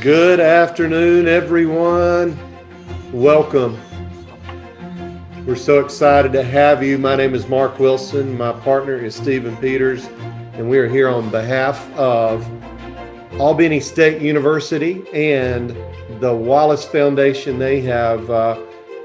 Good afternoon, everyone. Welcome. We're so excited to have you. My name is Mark Wilson. My partner is Stephen Peters, and we are here on behalf of Albany State University and the Wallace Foundation. They have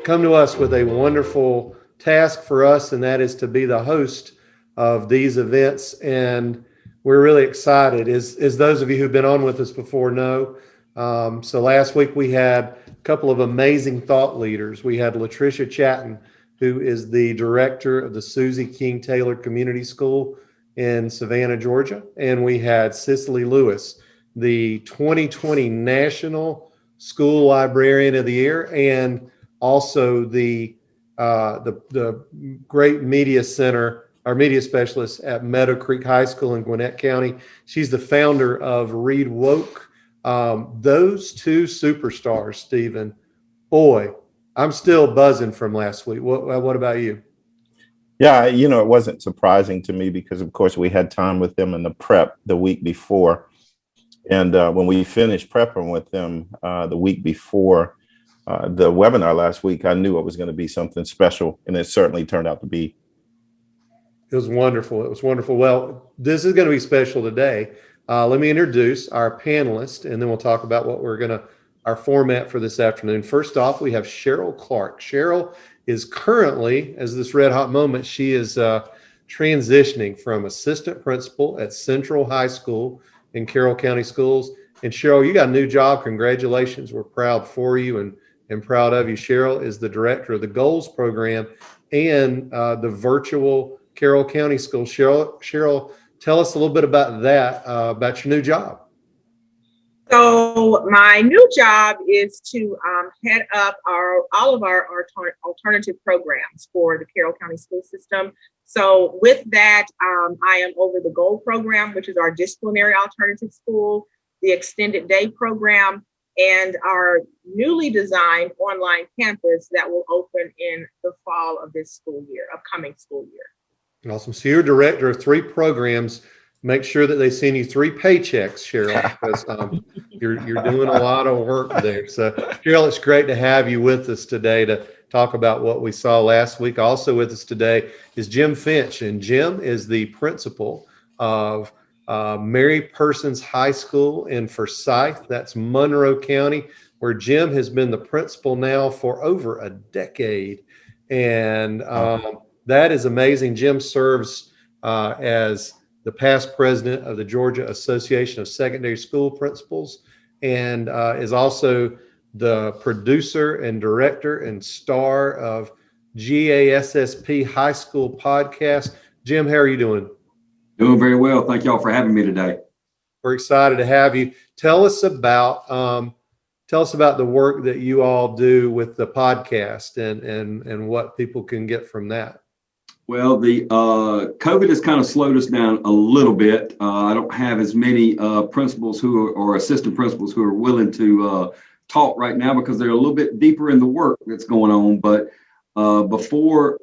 come to us with a wonderful task for us, and that is to be the host of these events. And we're really excited. As those of you who've been on with us before know, so last week we had a couple of amazing thought leaders. We had Latrisha Chattin, who is the director of the Susie King Taylor Community School in Savannah, Georgia. And we had Cicely Lewis, the 2020 National School Librarian of the Year, and also the great media center, our media specialist at Meadow Creek High School in Gwinnett County. She's the founder of Read Woke. Those two superstars, Stephen, boy, I'm still buzzing from last week. What about you? Yeah, it wasn't surprising to me because, of course, we had time with them in the prep the week before. And when we finished prepping with them the week before the webinar last week, I knew it was going to be something special, and it certainly turned out to be. It was wonderful. It was wonderful. Well, this is going to be special today. Let me introduce our panelists, and then we'll talk about what our format for this afternoon. First off, we have Cheryl Clark. Cheryl is currently, as this red hot moment, she is transitioning from assistant principal at Central High School in Carroll County Schools. And Cheryl, you got a new job. Congratulations. We're proud for you and proud of you. Cheryl is the director of the Goals program and the virtual Carroll County Schools. Cheryl, tell us a little bit about that, about your new job. So my new job is to head up all of our alternative programs for the Carroll County school system. So with that, I am over the GOLD program, which is our disciplinary alternative school, the extended day program, and our newly designed online campus that will open in the fall of this upcoming school year. Awesome. So you're director of 3 programs. Make sure that they send you 3 paychecks, Cheryl, because you're doing a lot of work there. So, Cheryl, it's great to have you with us today to talk about what we saw last week. Also with us today is Jim Finch, and Jim is the principal of Mary Persons High School in Forsyth. That's Monroe County, where Jim has been the principal now for over a decade. And that is amazing. Jim serves as the past president of the Georgia Association of Secondary School Principals, and is also the producer and director and star of GASSP High School podcast. Jim, how are you doing? Doing very well. Thank y'all for having me today. We're excited to have you. Tell us about the work that you all do with the podcast and what people can get from that. Well, the COVID has kind of slowed us down a little bit. I don't have as many principals or assistant principals who are willing to talk right now because they're a little bit deeper in the work that's going on. But before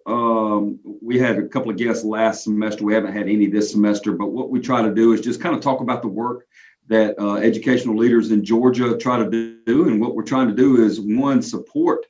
we had a couple of guests last semester. We haven't had any this semester. But what we try to do is just kind of talk about the work that educational leaders in Georgia try to do. And what we're trying to do is, one, support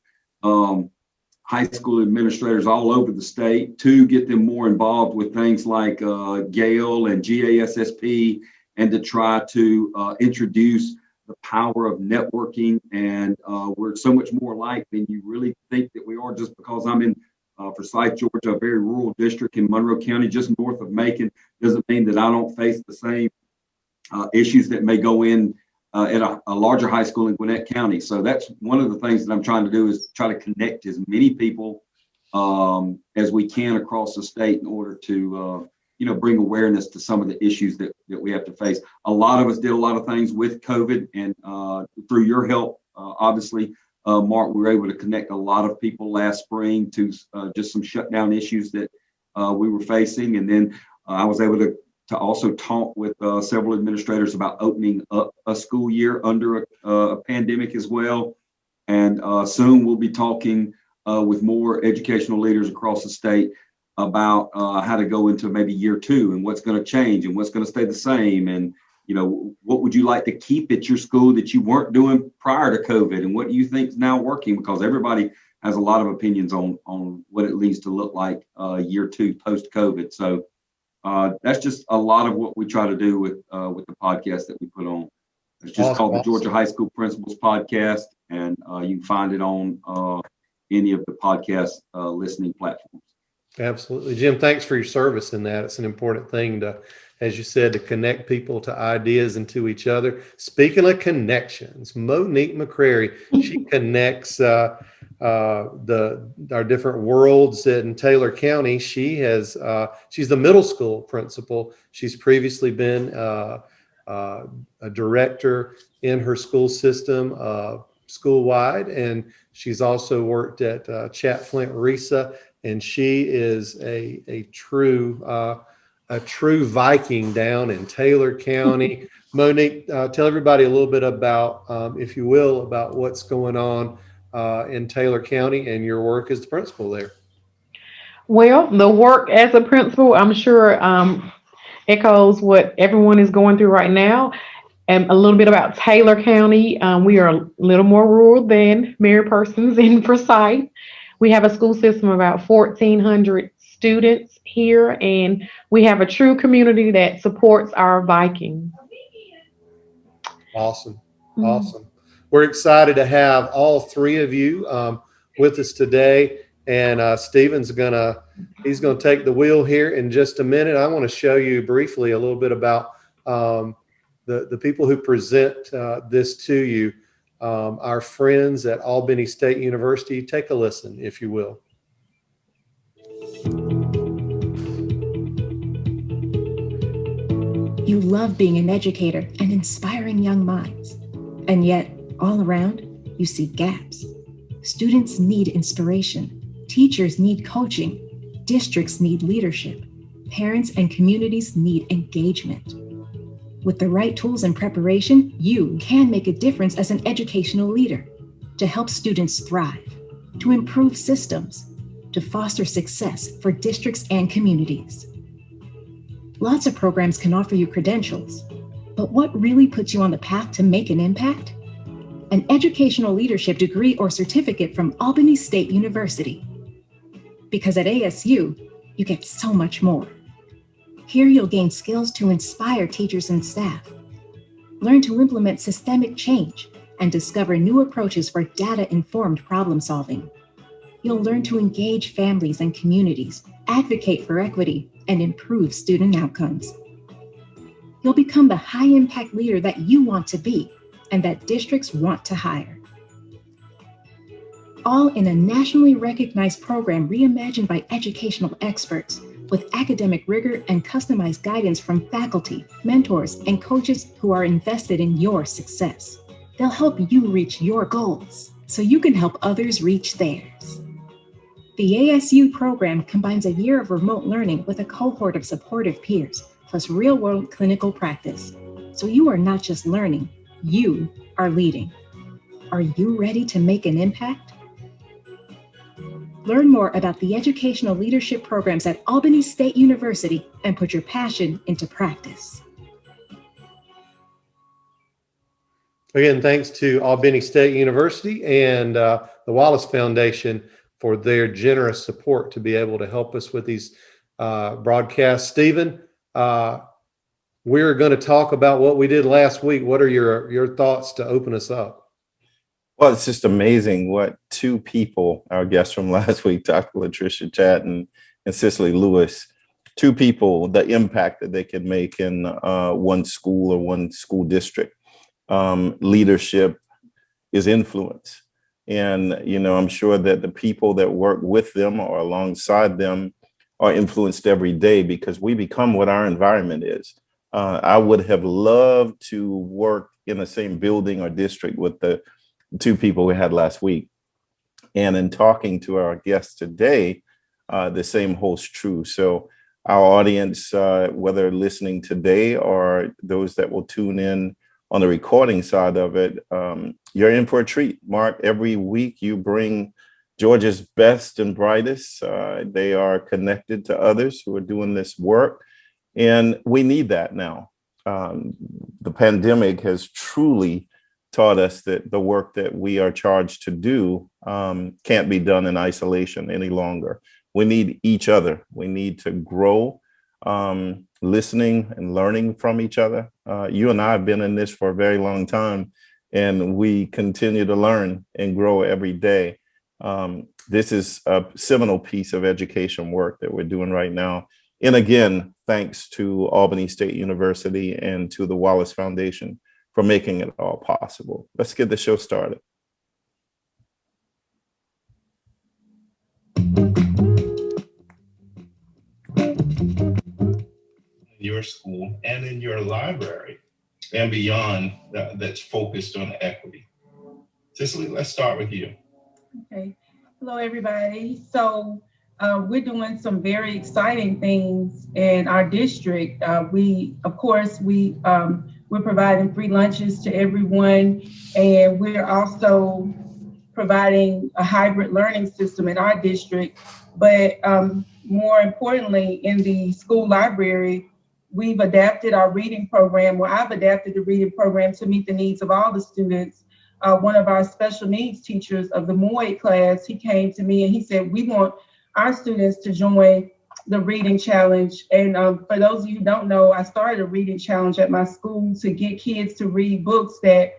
high school administrators all over the state, to get them more involved with things like GALE and GASSP, and to try to introduce the power of networking. And we're so much more alike than you really think that we are, just because I'm in Forsyth, Georgia, a very rural district in Monroe County, just north of Macon, doesn't mean that I don't face the same issues that may go in at a larger high school in Gwinnett County. So that's one of the things that I'm trying to do, is try to connect as many people as we can across the state in order to, bring awareness to some of the issues that we have to face. A lot of us did a lot of things with COVID, and through your help, obviously, Mark, we were able to connect a lot of people last spring to just some shutdown issues that we were facing. And then I was able to also talk with several administrators about opening up a school year under a pandemic as well. And soon we'll be talking with more educational leaders across the state about how to go into maybe year 2 and what's going to change and what's going to stay the same. And what would you like to keep at your school that you weren't doing prior to COVID, and what do you think is now working? Because everybody has a lot of opinions on what it needs to look like year 2 post COVID. So that's just a lot of what we try to do with the podcast that we put on. It's just called the Georgia High School Principals Podcast, and you can find it on any of the podcast listening platforms. Absolutely. Jim, thanks for your service in that. It's an important thing to, as you said, to connect people to ideas and to each other. Speaking of connections, Moneak McCrary, she connects our different worlds in Taylor County. She's the middle school principal. She's previously been a director in her school system, school-wide, and she's also worked at Chat Flint Risa, and she is a true Viking down in Taylor County. Moneak, tell everybody a little bit about, if you will, about what's going on in Taylor County and your work as the principal there. Well, the work as a principal, I'm sure echoes what everyone is going through right now. And a little bit about Taylor County. We are a little more rural than Mary Persons in Forsyth. We have a school system of about 1,400 students here, and we have a true community that supports our Vikings. Awesome. Awesome. We're excited to have all three of you with us today. And Stephen's he's gonna take the wheel here in just a minute. I want to show you briefly a little bit about the people who present this to you, our friends at Albany State University. Take a listen, if you will. You love being an educator and inspiring young minds. And yet, all around, you see gaps. Students need inspiration. Teachers need coaching. Districts need leadership. Parents and communities need engagement. With the right tools and preparation, you can make a difference as an educational leader to help students thrive, to improve systems, to foster success for districts and communities. Lots of programs can offer you credentials, but what really puts you on the path to make an impact? An educational leadership degree or certificate from Albany State University. Because at ASU, you get so much more. Here you'll gain skills to inspire teachers and staff, learn to implement systemic change, and discover new approaches for data-informed problem solving. You'll learn to engage families and communities, advocate for equity, and improve student outcomes. You'll become the high-impact leader that you want to be and that districts want to hire. All in a nationally recognized program reimagined by educational experts with academic rigor and customized guidance from faculty, mentors, and coaches who are invested in your success. They'll help you reach your goals so you can help others reach theirs. The ASU program combines a year of remote learning with a cohort of supportive peers, plus real-world clinical practice. So you are not just learning, you are leading. Are you ready to make an impact? Learn more about the educational leadership programs at Albany State University and put your passion into practice. Again, thanks to Albany State University and the Wallace Foundation for their generous support to be able to help us with these broadcasts. Stephen, we're going to talk about what we did last week. What are your thoughts to open us up? Well, it's just amazing what two people, our guests from last week, Dr. Latrisha Chattin and Cicely Lewis, two people, the impact that they can make in one school or one school district. Leadership is influence. And, I'm sure that the people that work with them or alongside them are influenced every day because we become what our environment is. I would have loved to work in the same building or district with the two people we had last week. And in talking to our guests today, the same holds true. So our audience, whether listening today or those that will tune in on the recording side of it, you're in for a treat. Mark, every week you bring Georgia's best and brightest. They are connected to others who are doing this work. And we need that now. the pandemic has truly taught us that the work that we are charged to do can't be done in isolation any longer. We need each other. We need to grow, listening and learning from each other. You and I have been in this for a very long time, and we continue to learn and grow every day. This is a seminal piece of education work that we're doing right now. And again, thanks to Albany State University and to the Wallace Foundation for making it all possible. Let's get the show started. Your school and in your library and beyond that's focused on equity. Cicely, let's start with you. Okay. Hello, everybody. So we're doing some very exciting things in our district. We're providing free lunches to everyone, and we're also providing a hybrid learning system in our district. But more importantly, in the school library, we've adapted our reading program. Well, I've adapted the reading program to meet the needs of all the students. One of our special needs teachers of the Moneak class, he came to me and he said, we want our students to join the reading challenge. And for those of you who don't know, I started a reading challenge at my school to get kids to read books that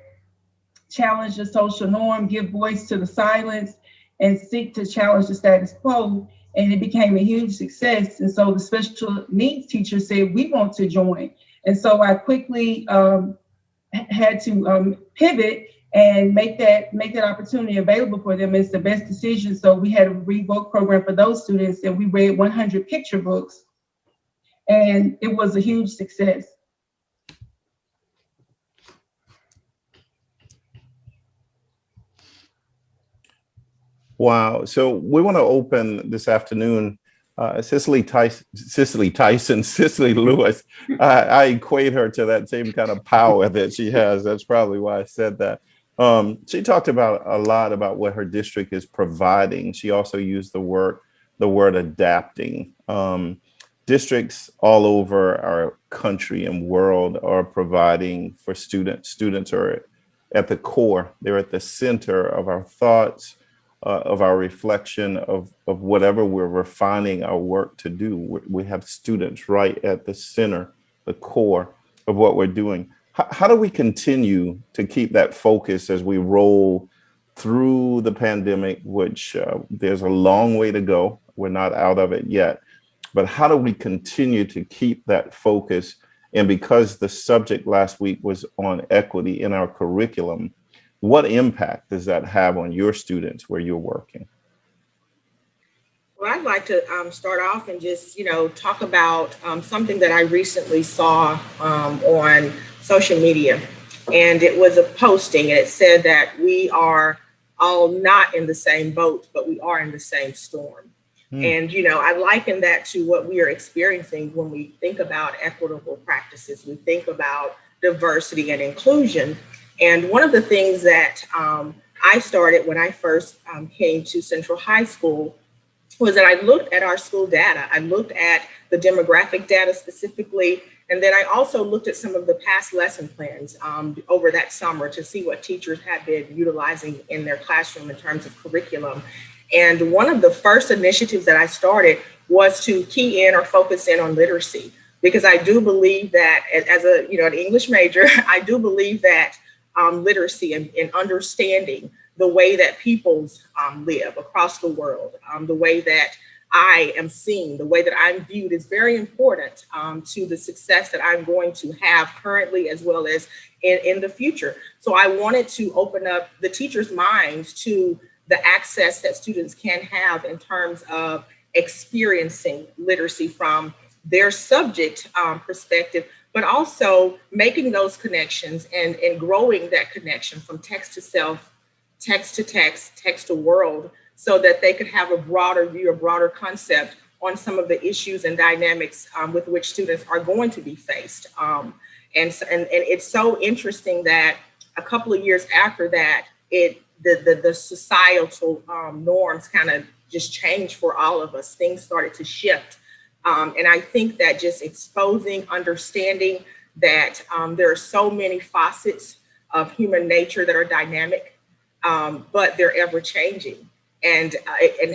challenge the social norm, give voice to the silence, and seek to challenge the status quo. And it became a huge success. And so the special needs teacher said, we want to join. And so I quickly had to pivot and make that opportunity available for them. It's the best decision. So we had a read book program for those students, and we read 100 picture books, and it was a huge success. Wow. So we want to open this afternoon. Cicely Lewis, I equate her to that same kind of power that she has. That's probably why I said that. She talked about a lot about what her district is providing. She also used the word adapting. Districts all over our country and world are providing for students. Students are at the core. They're at the center of our thoughts, of our reflection, of whatever we're refining our work to do. We have students right at the center, the core of what we're doing. How do we continue to keep that focus as we roll through the pandemic, which there's a long way to go. We're not out of it yet. But how do we continue to keep that focus? And because the subject last week was on equity in our curriculum, what impact does that have on your students where you're working? Well, I'd like to start off and just, talk about something that I recently saw on social media. And it was a posting, and it said that we are all not in the same boat, but we are in the same storm. And, I liken that to what we are experiencing when we think about equitable practices. We think about diversity and inclusion. And one of the things that I started when I first came to Central High School was that I looked at our school data. I looked at the demographic data specifically, and then I also looked at some of the past lesson plans over that summer to see what teachers had been utilizing in their classroom in terms of curriculum. And one of the first initiatives that I started was to key in or focus in on literacy, because I do believe that as an English major, I do believe that literacy and understanding the way that peoples live across the world, the way that I am seen, the way that I'm viewed is very important to the success that I'm going to have currently as well as in the future. So I wanted to open up the teachers' minds to the access that students can have in terms of experiencing literacy from their subject perspective, but also making those connections and growing that connection from text to self, text to text, text to world, so that they could have a broader view, a broader concept on some of the issues and dynamics with which students are going to be faced. And it's so interesting that a couple of years after that, the societal norms kind of just changed for all of us. Things started to shift. And I think that just exposing, understanding that there are so many facets of human nature that are dynamic, but they're ever changing. And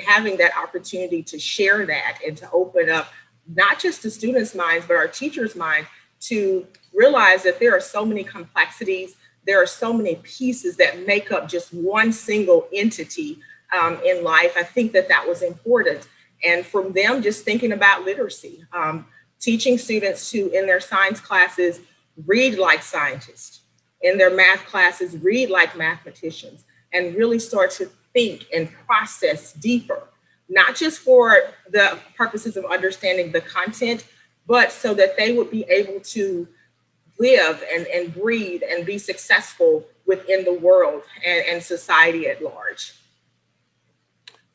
having that opportunity to share that and to open up not just the students' minds, but our teachers' minds to realize that there are so many complexities, there are so many pieces that make up just one single entity in life. I think that was important. And from them, just thinking about literacy, teaching students to, in their science classes, read like scientists, in their math classes, read like mathematicians, and really start to think and process deeper, not just for the purposes of understanding the content, but so that they would be able to live and breathe and be successful within the world and society at large.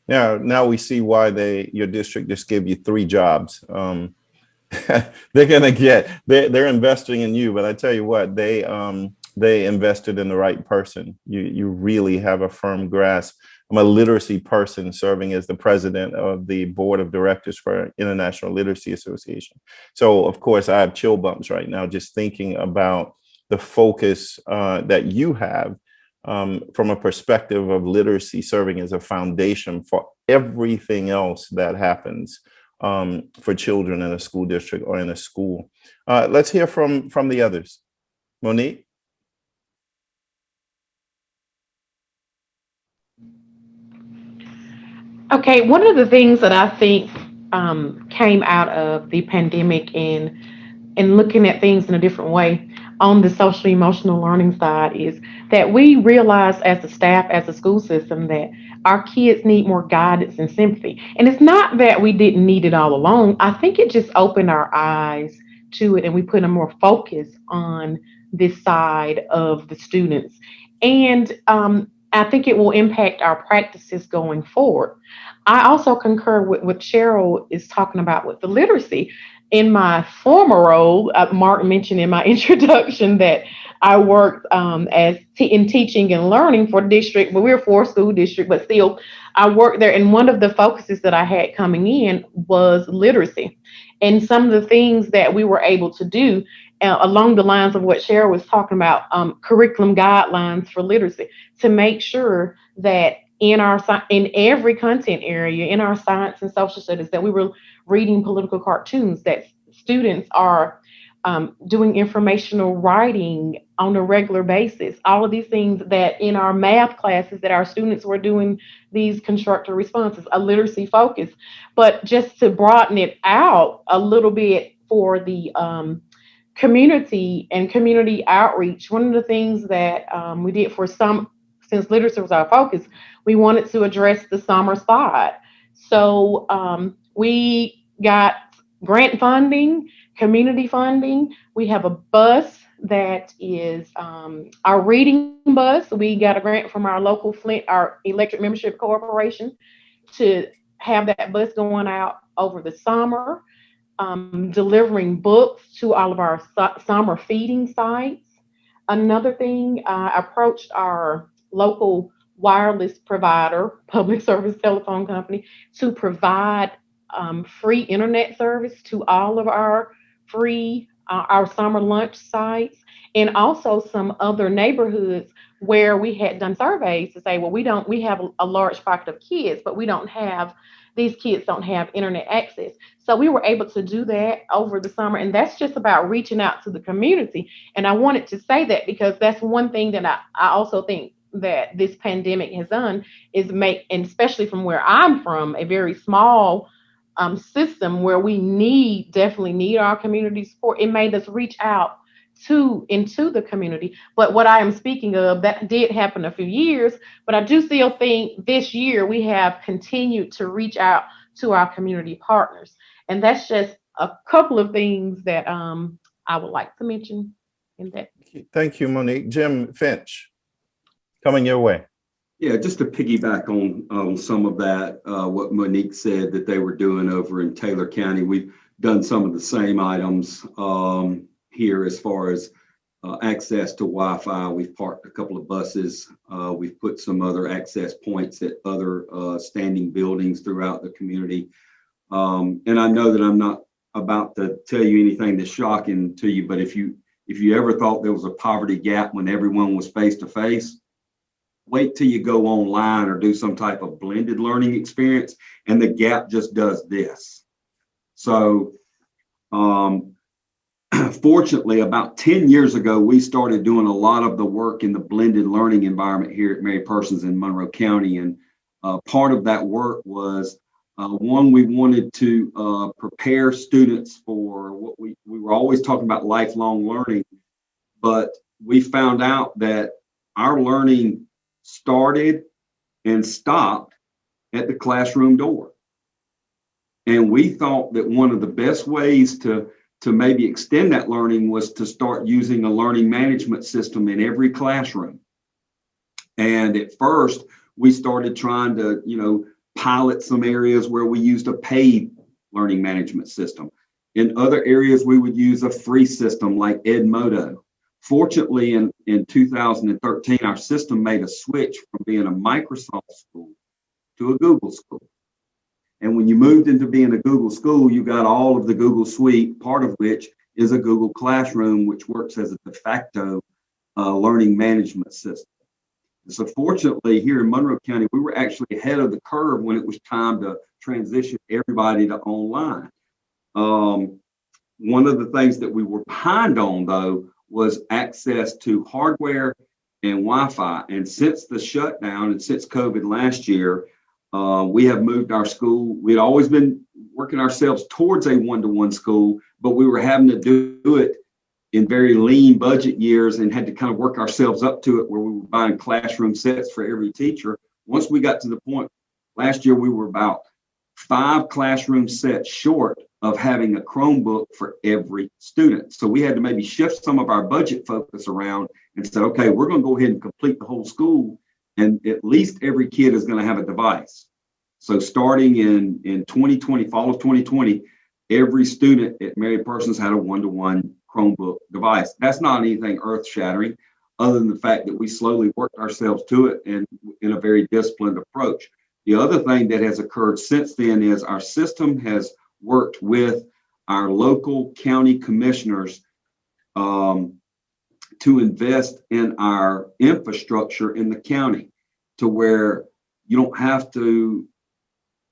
Now we see why your district just gave you 3 jobs. They're investing in you, but I tell you what, they invested in the right person. You really have a firm grasp. I'm a literacy person serving as the president of the board of directors for International Literacy Association. So of course I have chill bumps right now just thinking about the focus that you have from a perspective of literacy serving as a foundation for everything else that happens for children in a school district or in a school. Let's hear from the others. Moneak? Okay, one of the things that I think came out of the pandemic and looking at things in a different way on the social emotional learning side is that we realize as a staff, as a school system, that our kids need more guidance and sympathy. And it's not that we didn't need it all along. I think it just opened our eyes to it and we put a more focus on this side of the students. And I think it will impact our practices going forward. I also concur with what Cheryl is talking about with the literacy. In my former role, Mark mentioned in my introduction that I worked in teaching and learning for district, but we're a 4-school district, but still I worked there. And one of the focuses that I had coming in was literacy. And some of the things that we were able to do along the lines of what Cheryl was talking about, curriculum guidelines for literacy, to make sure that in every content area, in our science and social studies, that we were reading political cartoons, that students are doing informational writing on a regular basis. All of these things that in our math classes that our students were doing these constructive responses, a literacy focus. But just to broaden it out a little bit for the community and community outreach, one of the things that we did since literacy was our focus, we wanted to address the summer side. So we got grant funding, community funding. We have a bus that is our reading bus. We got a grant from our local Flint, our electric membership corporation, to have that bus going out over the summer, delivering books to all of our summer feeding sites. Another thing, I approached our local wireless provider, public service telephone company, to provide free internet service to all of our our summer lunch sites, and also some other neighborhoods where we had done surveys to say, well, we have a large pocket of kids, but these kids don't have internet access. So we were able to do that over the summer. And that's just about reaching out to the community. And I wanted to say that because that's one thing that I also think that this pandemic has done is make, and especially from where I'm from, a very small system where we definitely need our community support. It made us reach out into the community. But what I am speaking of, that did happen a few years, but I do still think this year we have continued to reach out to our community partners. And that's just a couple of things that I would like to mention in that. Thank you, Moneak. Jim, Finch, coming your way. Yeah, just to piggyback on some of that, what Moneak said that they were doing over in Taylor County. We've done some of the same items here as far as access to Wi-Fi. We've parked a couple of buses. We've put some other access points at other standing buildings throughout the community. And I know that I'm not about to tell you anything that's shocking to you, but if you if you ever thought there was a poverty gap when everyone was face to face, wait till you go online or do some type of blended learning experience, and the gap just does this. So fortunately, about 10 years ago, we started doing a lot of the work in the blended learning environment here at Mary Persons in Monroe County. And part of that work was, one, we wanted to prepare students for what we were always talking about lifelong learning, but we found out that our learning started and stopped at the classroom door. And we thought that one of the best ways to maybe extend that learning was to start using a learning management system in every classroom. And at first, we started trying to, pilot some areas where we used a paid learning management system. In other areas, we would use a free system like Edmodo. Fortunately, in 2013, our system made a switch from being a Microsoft school to a Google school. And when you moved into being a Google school, you got all of the Google suite, part of which is a Google Classroom, which works as a de facto learning management system. So fortunately, here in Monroe County, we were actually ahead of the curve when it was time to transition everybody to online. One of the things that we were behind on, though, was access to hardware and Wi-Fi. And since the shutdown and since COVID last year, we have moved our school. We'd always been working ourselves towards a one-to-one school, but we were having to do it in very lean budget years and had to kind of work ourselves up to it where we were buying classroom sets for every teacher. Once we got to the point last year, we were about 5 classroom sets short of having a Chromebook for every student. So we had to maybe shift some of our budget focus around and said, okay, we're going to go ahead and complete the whole school. And at least every kid is going to have a device. So starting in 2020, fall of 2020, every student at Mary Persons had a one-to-one Chromebook device. That's not anything earth-shattering, other than the fact that we slowly worked ourselves to it and in a very disciplined approach. The other thing that has occurred since then is our system has worked with our local county commissioners to invest in our infrastructure in the county to where you don't have to,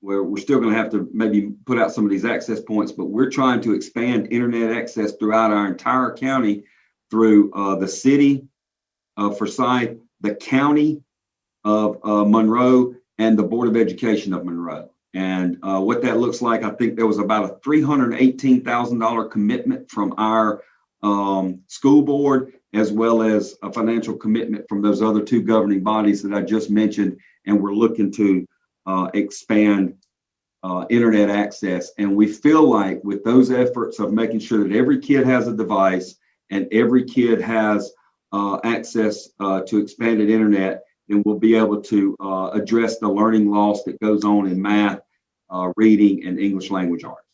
where we're still going to have to maybe put out some of these access points, but we're trying to expand internet access throughout our entire county through the city of Forsyth, the county of Monroe, and the Board of Education of Monroe. And what that looks like, I think there was about a $318,000 commitment from our school board, as well as a financial commitment from those other 2 governing bodies that I just mentioned. And we're looking to expand internet access. And we feel like with those efforts of making sure that every kid has a device and every kid has access to expanded internet, then we'll be able to address the learning loss that goes on in math, reading, and English language arts.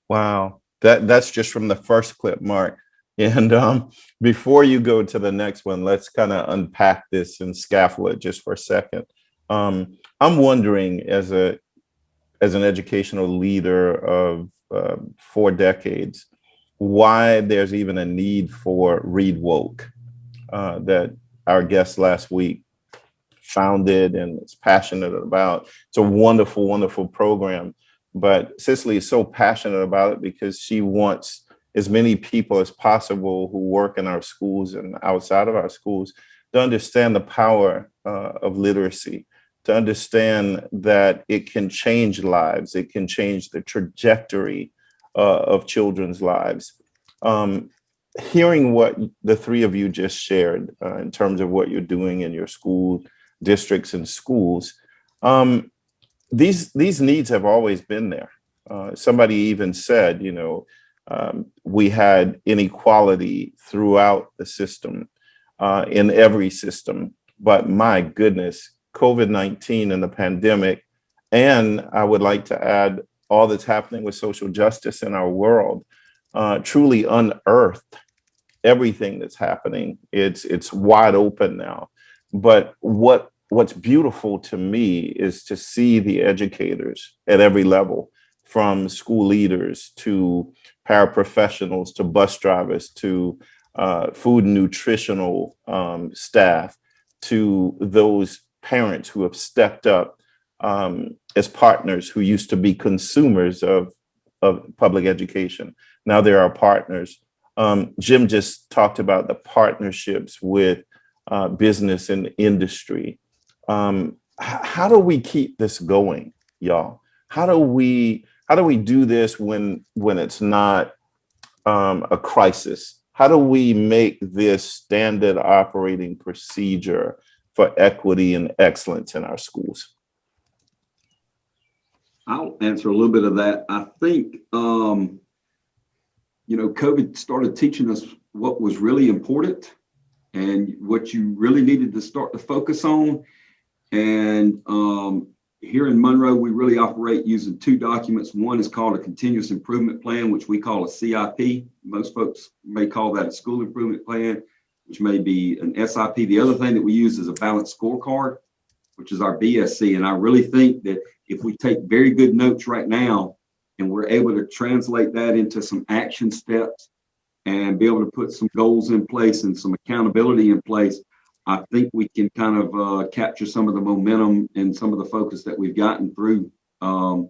Wow, that's just from the first clip, Mark. And before you go to the next one, let's kind of unpack this and scaffold it just for a second. I'm wondering, as an educational leader of 4 decades, why there's even a need for Read Woke that our guest last week founded and is passionate about. It's a wonderful, wonderful program. But Cicely is so passionate about it because she wants as many people as possible who work in our schools and outside of our schools to understand the power of literacy, to understand that it can change lives, it can change the trajectory of children's lives. Hearing what the 3 of you just shared in terms of what you're doing in your school districts and schools, these needs have always been there. Somebody even said, we had inequality throughout the system, in every system, but my goodness, COVID-19 and the pandemic, and I would like to add all that's happening with social justice in our world, truly unearthed everything that's happening. It's wide open now. But what's beautiful to me is to see the educators at every level, from school leaders to paraprofessionals to bus drivers to food and nutritional staff to those parents who have stepped up as partners who used to be consumers of public education. Now they're our partners. Jim just talked about the partnerships with business and industry. How do we keep this going, y'all? How do we do this when it's not a crisis? How do we make this standard operating procedure for equity and excellence in our schools? I'll answer a little bit of that. I think, COVID started teaching us what was really important and what you really needed to start to focus on. And here in Monroe, we really operate using two documents. One is called a continuous improvement plan, which we call a CIP. Most folks may call that a school improvement plan, which may be an SIP. The other thing that we use is a balanced scorecard, which is our BSC. And I really think that if we take very good notes right now and we're able to translate that into some action steps and be able to put some goals in place and some accountability in place, I think we can kind of capture some of the momentum and some of the focus that we've gotten through, the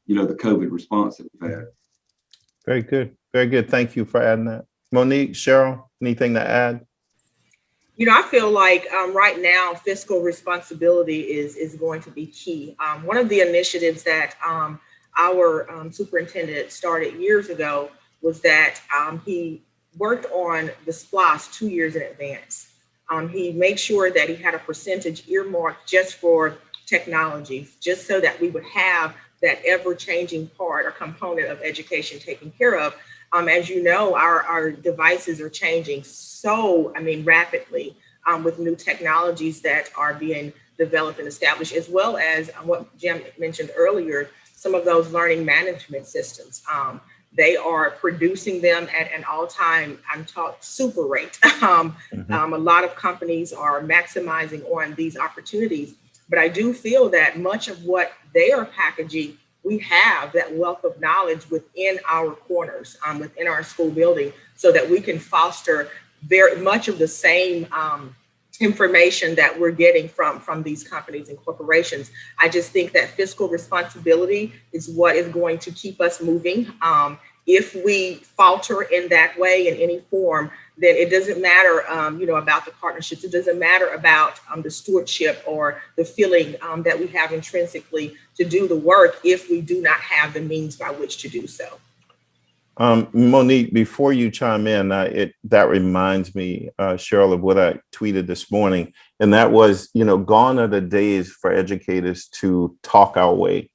COVID response that we've had. Very good. Very good. Thank you for adding that. Moneak, Cheryl, anything to add? I feel like right now fiscal responsibility is going to be key. One of the initiatives that our superintendent started years ago was that he worked on the SPLOST 2 years in advance. He made sure that he had a percentage earmarked just for technology, just so that we would have that ever-changing part or component of education taken care of. As you know, our devices are changing rapidly with new technologies that are being developed and established, as well as what Jim mentioned earlier, some of those learning management systems. They are producing them at an all-time, super rate. A lot of companies are maximizing on these opportunities, but I do feel that much of what they are packaging, we have that wealth of knowledge within our corners, within our school building, so that we can foster very much of the same information that we're getting from these companies and corporations. I just think that fiscal responsibility is what is going to keep us moving. If we falter in that way in any form, then it doesn't matter, about the partnerships. It doesn't matter about the stewardship or the feeling that we have intrinsically to do the work if we do not have the means by which to do so. Moneak, before you chime in, that reminds me, Cheryl, of what I tweeted this morning. And that was, gone are the days for educators to talk our way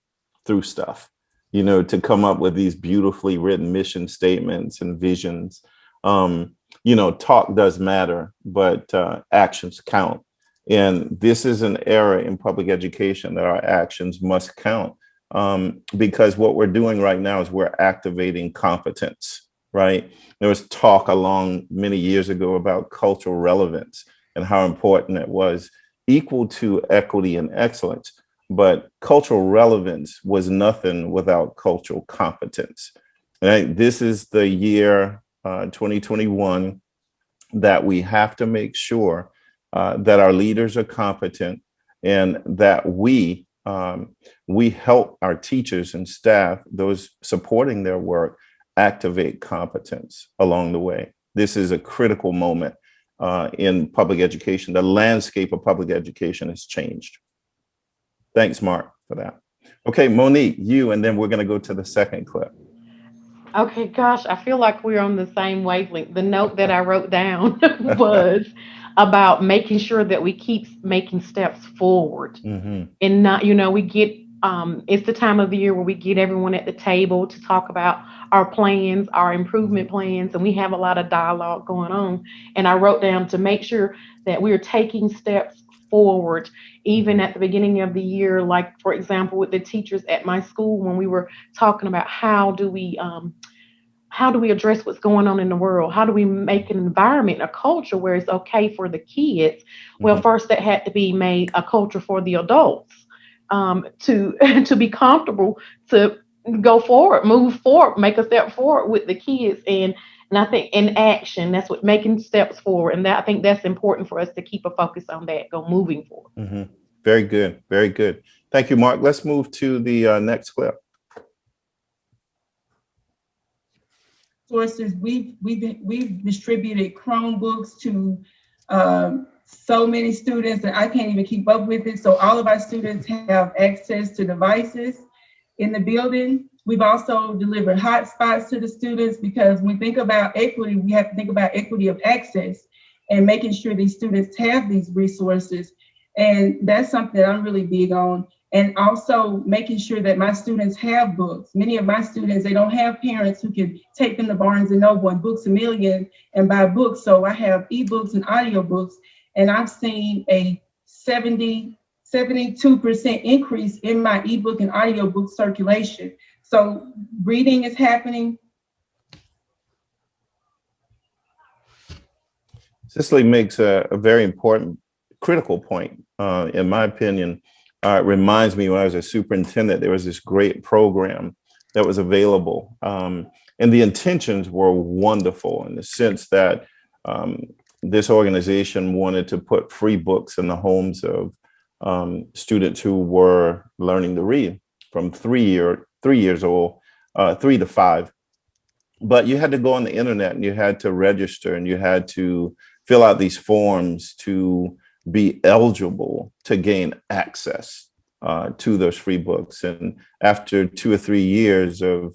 through stuff, to come up with these beautifully written mission statements and visions. Talk does matter, but actions count. And this is an era in public education that our actions must count. Because what we're doing right now is we're activating competence, right? There was talk along many years ago about cultural relevance and how important it was, equal to equity and excellence. But cultural relevance was nothing without cultural competence. Right? This is the year 2021 that we have to make sure that our leaders are competent and that we help our teachers and staff, those supporting their work, activate competence along the way. This is a critical moment in public education. The landscape of public education has changed. Thanks, Mark, for that. Okay, Moneak, you, and then we're going to go to the second clip. Okay, gosh, I feel like we're on the same wavelength. The note that I wrote down was about making sure that we keep making steps forward and not, we get, it's the time of the year where we get everyone at the table to talk about our plans, our improvement plans, and we have a lot of dialogue going on. And I wrote down to make sure that we're taking steps forward, even at the beginning of the year, like, for example, with the teachers at my school, when we were talking about how do we address what's going on in the world? How do we make an environment, a culture where it's okay for the kids? Well, first that had to be made a culture for the adults to be comfortable to go forward, move forward, make a step forward with the kids. And I think in action, that's what making steps forward. And I think that's important for us to keep a focus on that, go moving forward. Mm-hmm. Very good. Very good. Thank you, Mark. Let's move to the next clip. Sources, we've distributed Chromebooks to so many students that I can't even keep up with it. So all of our students have access to devices in the building. We've also delivered hotspots to the students, because when we think about equity, we have to think about equity of access and making sure these students have these resources. And that's something that I'm really big on. And also making sure that my students have books. Many of my students, they don't have parents who can take them to Barnes & Noble and Books A Million and buy books. So I have ebooks and audiobooks, and I've seen a 72% increase in my ebook and audiobook circulation. So reading is happening. Cicely makes a very important, critical point, in my opinion. It reminds me when I was a superintendent, there was this great program that was available. And the intentions were wonderful in the sense that this organization wanted to put free books in the homes of students who were learning to read from 3 years old, 3 to 5. But you had to go on the internet and you had to register and you had to fill out these forms to be eligible to gain access to those free books. And after 2 or 3 years of,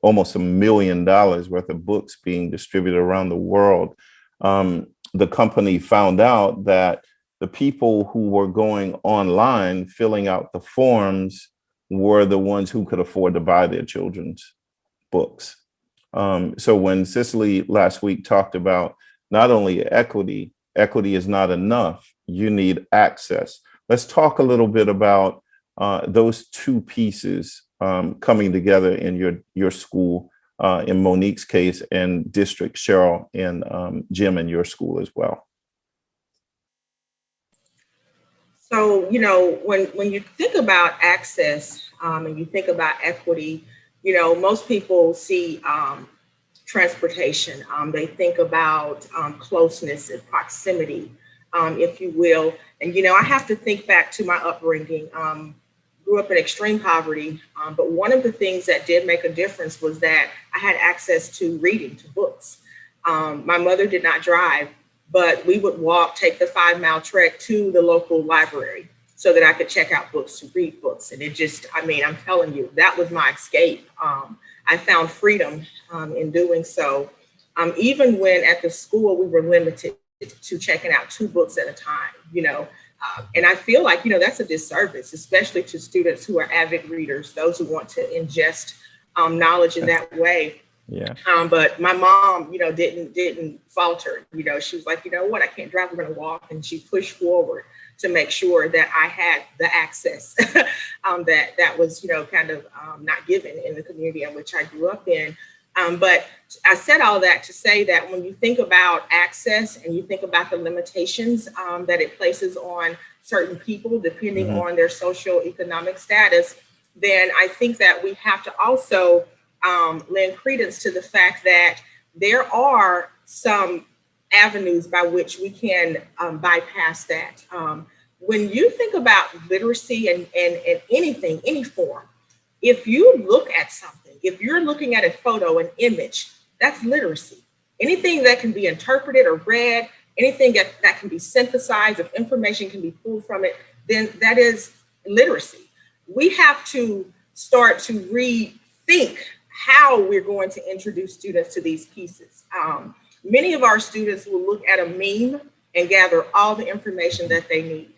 almost $1 million worth of books being distributed around the world, the company found out that the people who were going online filling out the forms were the ones who could afford to buy their children's books. So when Cicely last week talked about not only equity is not enough, you need access. Let's talk a little bit about those two pieces coming together in your school, in Moneak's case, and District Cheryl and Jim in your school as well. So, when you think about access and you think about equity, most people see transportation. They think about closeness and proximity, if you will. And, I have to think back to my upbringing. Grew up in extreme poverty, but one of the things that did make a difference was that I had access to reading, to books. My mother did not drive, but we would take the 5-mile trek to the local library so that I could check out books, to read books. And I'm telling you, that was my escape. I found freedom in doing so. Even when at the school we were limited to checking out 2 books at a time, and I feel like, that's a disservice, especially to students who are avid readers, those who want to ingest knowledge in that way. Yeah. But my mom, didn't falter. She was like, what, I can't drive, we're going to walk. And she pushed forward to make sure that I had the access that was, kind of not given in the community in which I grew up in. But I said all that to say that when you think about access and you think about the limitations that it places on certain people, depending on their socioeconomic status, then I think that we have to also lend credence to the fact that there are some avenues by which we can bypass that. When you think about literacy and anything, any form, if you look at something, if you're looking at a photo, an image, that's literacy. Anything that can be interpreted or read, anything that can be synthesized, if information can be pulled from it, then that is literacy. We have to start to rethink how we're going to introduce students to these pieces. Many of our students will look at a meme and gather all the information that they need.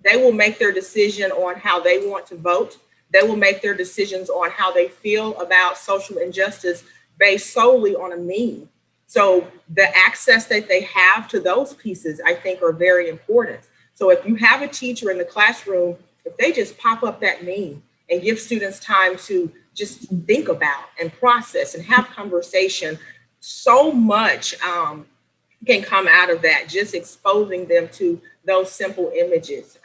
They will make their decision on how they want to vote. They will make their decisions on how they feel about social injustice based solely on a meme. So the access that they have to those pieces, I think, are very important. So if you have a teacher in the classroom, if they just pop up that meme and give students time to just think about and process and have conversation, so much can come out of that, just exposing them to those simple images.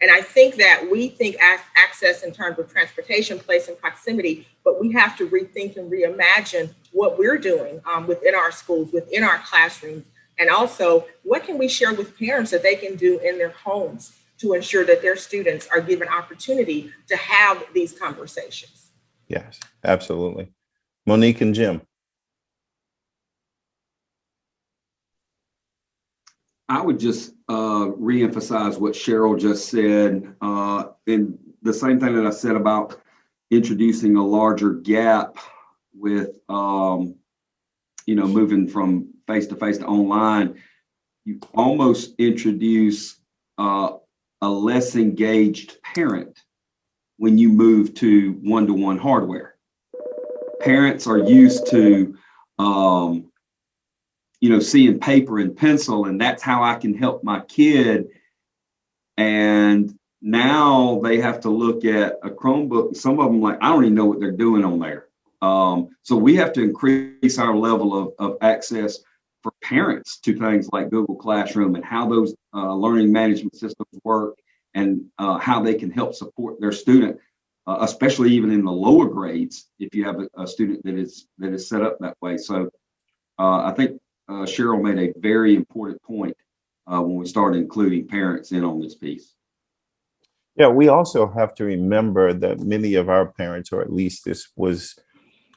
And I think that we think access in terms of transportation, place, and proximity, but we have to rethink and reimagine what we're doing within our schools, within our classrooms, and also what can we share with parents that they can do in their homes to ensure that their students are given opportunity to have these conversations. Yes, absolutely. Moneak and Jim. I would just reemphasize what Cheryl just said, and the same thing that I said about introducing a larger gap with, moving from face-to-face to online. You almost introduce a less engaged parent when you move to one-to-one hardware. Parents are used to, seeing paper and pencil, and that's how I can help my kid. And now they have to look at a Chromebook. Some of them, like, I don't even know what they're doing on there. So we have to increase our level of access for parents to things like Google Classroom and how those learning management systems work, and how they can help support their student, especially even in the lower grades, if you have a student that is set up that way. So I think Cheryl made a very important point when we started including parents in on this piece. Yeah, we also have to remember that many of our parents, or at least this was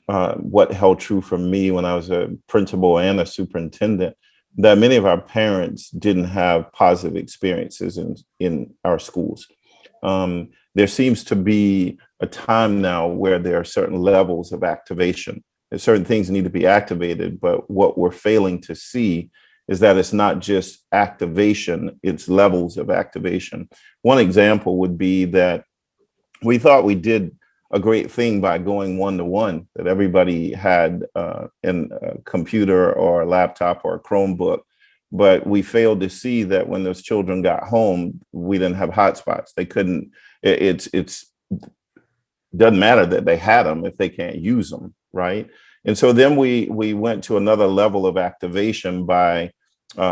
what held true for me when I was a principal and a superintendent, that many of our parents didn't have positive experiences in our schools. There seems to be a time now where there are certain levels of activation. Certain things need to be activated, but what we're failing to see is that it's not just activation, it's levels of activation. One example would be that we thought we did a great thing by going one-to-one, that everybody had a computer or a laptop or a Chromebook, but we failed to see that when those children got home, we didn't have hotspots. They couldn't, it's doesn't matter that they had them if they can't use them, right? And so then we went to another level of activation by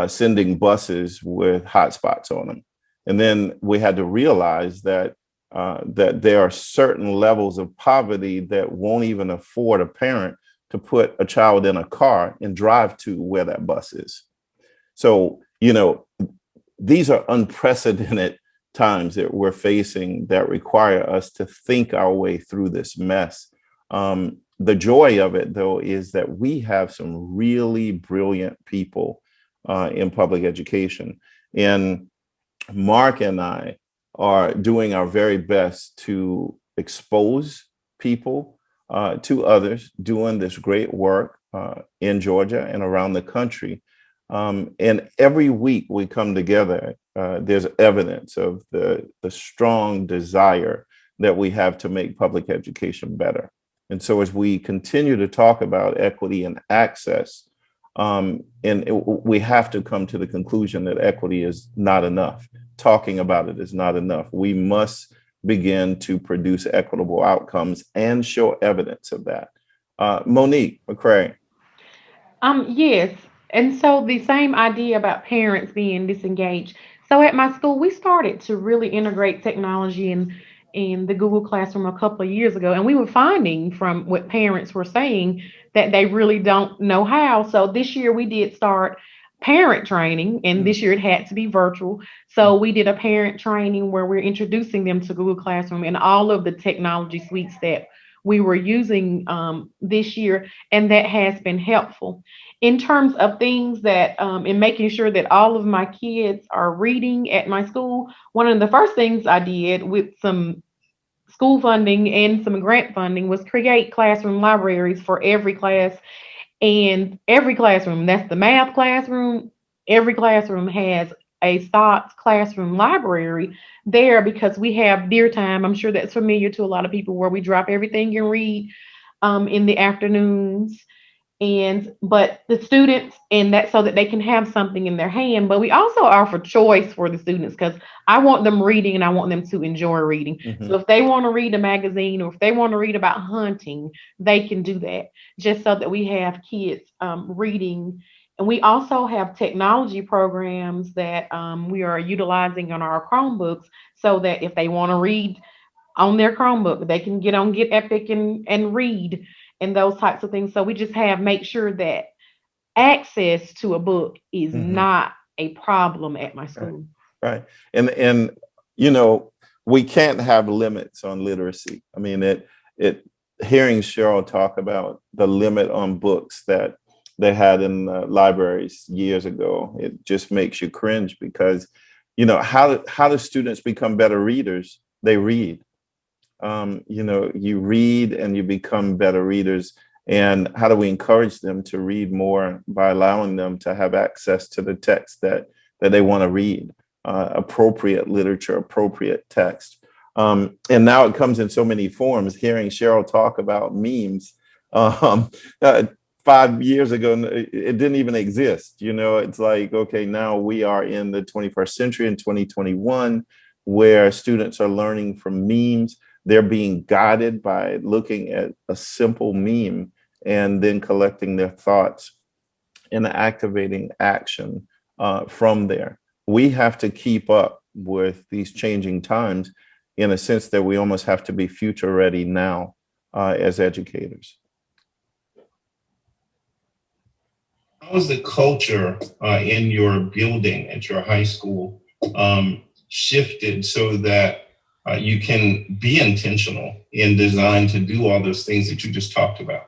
sending buses with hotspots on them. And then we had to realize that that there are certain levels of poverty that won't even afford a parent to put a child in a car and drive to where that bus is. So, these are unprecedented times that we're facing that require us to think our way through this mess. The joy of it, though, is that we have some really brilliant people in public education. And Mark and I are doing our very best to expose people to others doing this great work in Georgia and around the country. And every week we come together, there's evidence of the strong desire that we have to make public education better. And so as we continue to talk about equity and access, we have to come to the conclusion that equity is not enough. Talking about it is not enough. We must begin to produce equitable outcomes and show evidence of that. Moneak McCrary. Yes. And so the same idea about parents being disengaged. So at my school, we started to really integrate technology in the Google Classroom a couple of years ago. And we were finding from what parents were saying that they really don't know how. So this year we did start parent training, and this year it had to be virtual. So we did a parent training where we're introducing them to Google Classroom and all of the technology suites that we were using this year, and that has been helpful. In terms of things that, in making sure that all of my kids are reading at my school, one of the first things I did with some school funding and some grant funding was create classroom libraries for every class. And every classroom, that's the math classroom, every classroom has a STOTS classroom library there because we have dear time. I'm sure that's familiar to a lot of people, where we drop everything and read in the afternoons. But the students, and that so that they can have something in their hand. But we also offer choice for the students, because I want them reading and I want them to enjoy reading. Mm-hmm. So if they want to read a magazine, or if they want to read about hunting, they can do that, just so that we have kids reading And we also have technology programs that we are utilizing on our Chromebooks so that if they want to read on their Chromebook, they can get Epic and read and those types of things. So we just have make sure that access to a book is not a problem at my school. Right. And you know, we can't have limits on literacy. I mean, it hearing Cheryl talk about the limit on books that they had in libraries years ago, it just makes you cringe because, you know, how do students become better readers? They read. You know, you read and you become better readers. And how do we encourage them to read more by allowing them to have access to the text that they want to read, appropriate literature, appropriate text. And now it comes in so many forms. Hearing Cheryl talk about memes, 5 years ago, it didn't even exist. You know, it's like, okay, now we are in the 21st century in 2021, where students are learning from memes. They're being guided by looking at a simple meme and then collecting their thoughts and activating action from there. We have to keep up with these changing times in a sense that we almost have to be future ready now as educators. How is the culture in your building at your high school shifted so that you can be intentional in design to do all those things that you just talked about?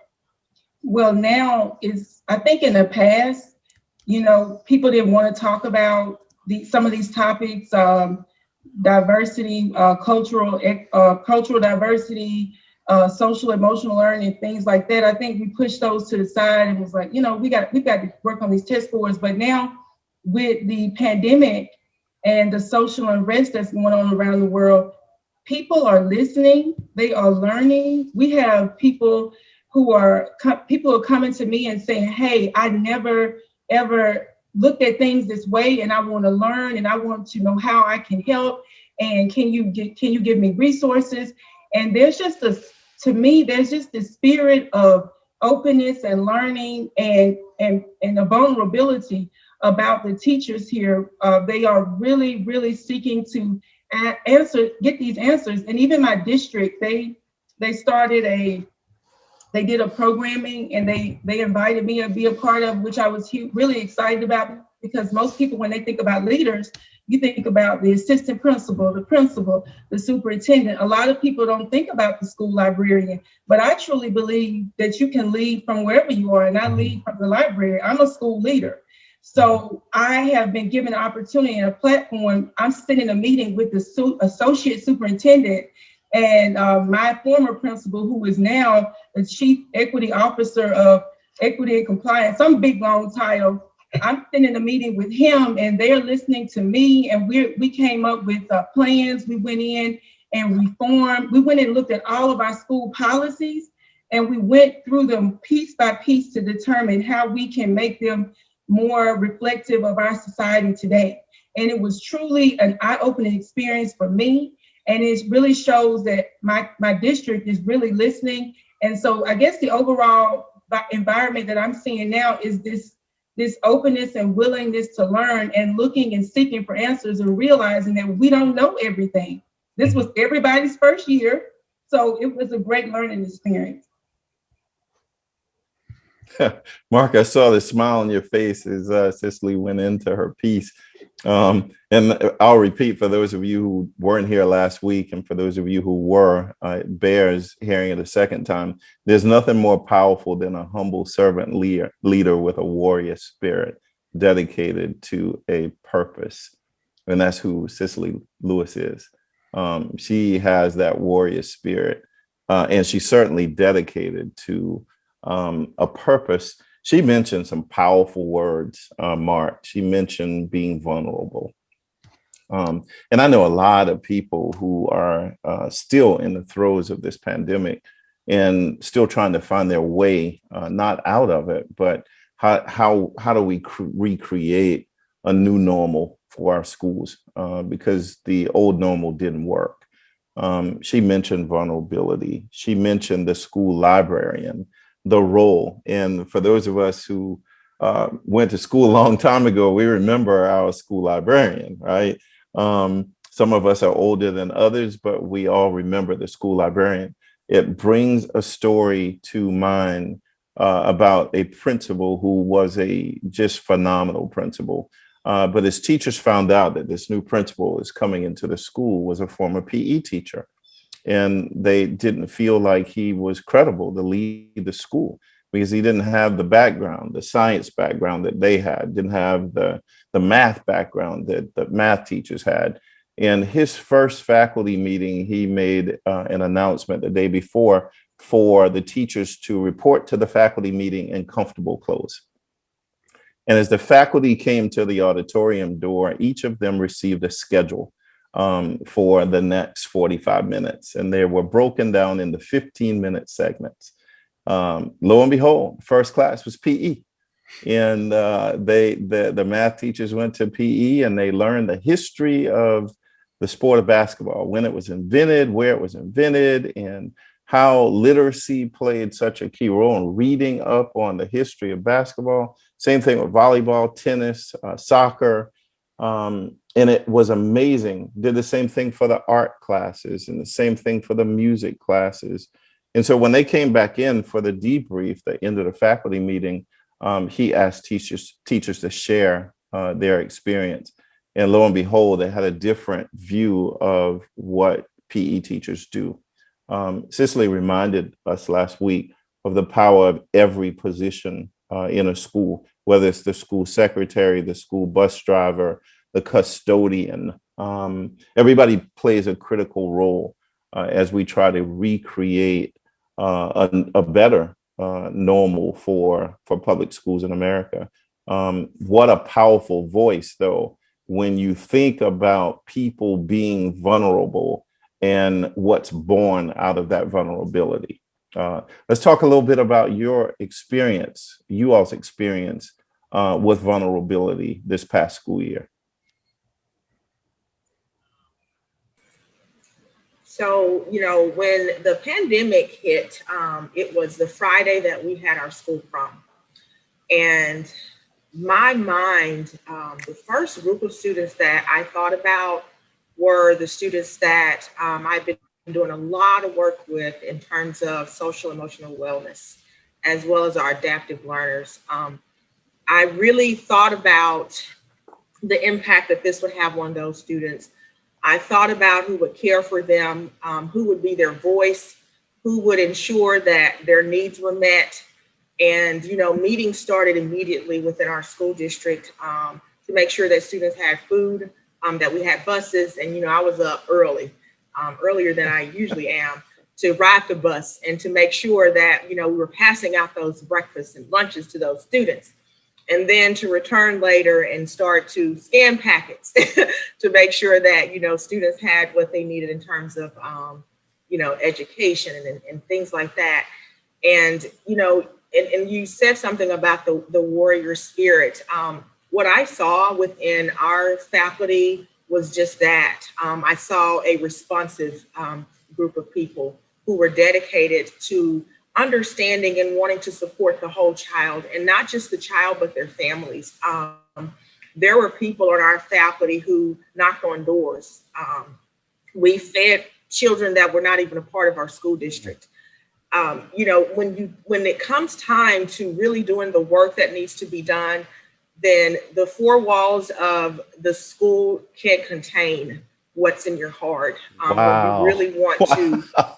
Well, now I think in the past, you know, people didn't want to talk about some of these topics, diversity, cultural diversity, social emotional learning, things like that. I think we pushed those to the side and was like, you know, we got to work on these test scores. But now with the pandemic and the social unrest that's going on around the world, people are listening, they are learning. We have people who are coming to me and saying, hey, I never ever looked at things this way, and I want to learn, and I want to know how I can help, and can you give me resources? And there's just to me, there's just this spirit of openness and learning and a vulnerability about the teachers here. They are really, really seeking to get these answers. And even my district, they did a programming, and they invited me to be a part of, which I was really excited about, because most people, when they think about leaders, you think about the assistant principal, the superintendent. A lot of people don't think about the school librarian, but I truly believe that you can lead from wherever you are, and I lead from the library. I'm a school leader. So I have been given an opportunity and a platform. I'm sitting in a meeting with the associate superintendent and my former principal, who is now the chief equity officer of equity and compliance, some big long title. I'm sitting in a meeting with him, and they're listening to me, and we came up with plans. We went in and reformed. We went and looked at all of our school policies, and we went through them piece by piece to determine how we can make them more reflective of our society today. And it was truly an eye-opening experience for me. And it really shows that my district is really listening. And so I guess the overall environment that I'm seeing now is this openness and willingness to learn, and looking and seeking for answers, and realizing that we don't know everything. This was everybody's first year. So it was a great learning experience. Mark, I saw the smile on your face as Cicely went into her piece. And I'll repeat for those of you who weren't here last week, and for those of you who were, bears hearing it a second time. There's nothing more powerful than a humble servant leader with a warrior spirit dedicated to a purpose. And that's who Cicely Lewis is. She has that warrior spirit, and she's certainly dedicated to a purpose. She mentioned some powerful words, Mark. She mentioned being vulnerable. And I know a lot of people who are still in the throes of this pandemic and still trying to find their way, not out of it, but how do we recreate a new normal for our schools? Because the old normal didn't work. She mentioned vulnerability. She mentioned the school librarian, the role. And for those of us who went to school a long time ago, we remember our school librarian, right? Some of us are older than others, but we all remember the school librarian. It brings a story to mind about a principal who was a just phenomenal principal. But his teachers found out that this new principal is coming into the school was a former PE teacher. And they didn't feel like he was credible to lead the school because he didn't have the background, the science background that they had, didn't have the math background that the math teachers had. And his first faculty meeting, he made an announcement the day before for the teachers to report to the faculty meeting in comfortable clothes. And as the faculty came to the auditorium door, each of them received a schedule for the next 45 minutes. And they were broken down into 15-minute segments. Lo and behold, first class was PE. And the math teachers went to PE and they learned the history of the sport of basketball, when it was invented, where it was invented, and how literacy played such a key role in reading up on the history of basketball. Same thing with volleyball, tennis, soccer. And it was amazing. Did the same thing for the art classes and the same thing for the music classes. And so when they came back in for the debrief, the end of the faculty meeting, he asked teachers to share their experience. And lo and behold, they had a different view of what PE teachers do. Cicely reminded us last week of the power of every position in a school, whether it's the school secretary, the school bus driver, the custodian. Everybody plays a critical role as we try to recreate a better normal for public schools in America. What a powerful voice, though, when you think about people being vulnerable and what's born out of that vulnerability. Let's talk a little bit about your experience, you all's experience with vulnerability this past school year. So, when the pandemic hit, it was the Friday that we had our school prom. And my mind, the first group of students that I thought about were the students that I've been doing a lot of work with in terms of social emotional wellness, as well as our adaptive learners. I really thought about the impact that this would have on those students. I thought about who would care for them, who would be their voice, who would ensure that their needs were met. And, meetings started immediately within our school district to make sure that students had food, that we had buses. And, I was up early, earlier than I usually am, to ride the bus and to make sure that, we were passing out those breakfasts and lunches to those students. And then to return later and start to scan packets to make sure that, students had what they needed in terms of, education and things like that. And, and you said something about the warrior spirit. What I saw within our faculty was just that. I saw a responsive group of people who were dedicated to understanding and wanting to support the whole child, and not just the child, but their families. There were people on our faculty who knocked on doors. We fed children that were not even a part of our school district. When it comes time to really doing the work that needs to be done, then the four walls of the school can't contain what's in your heart. Wow. When you really want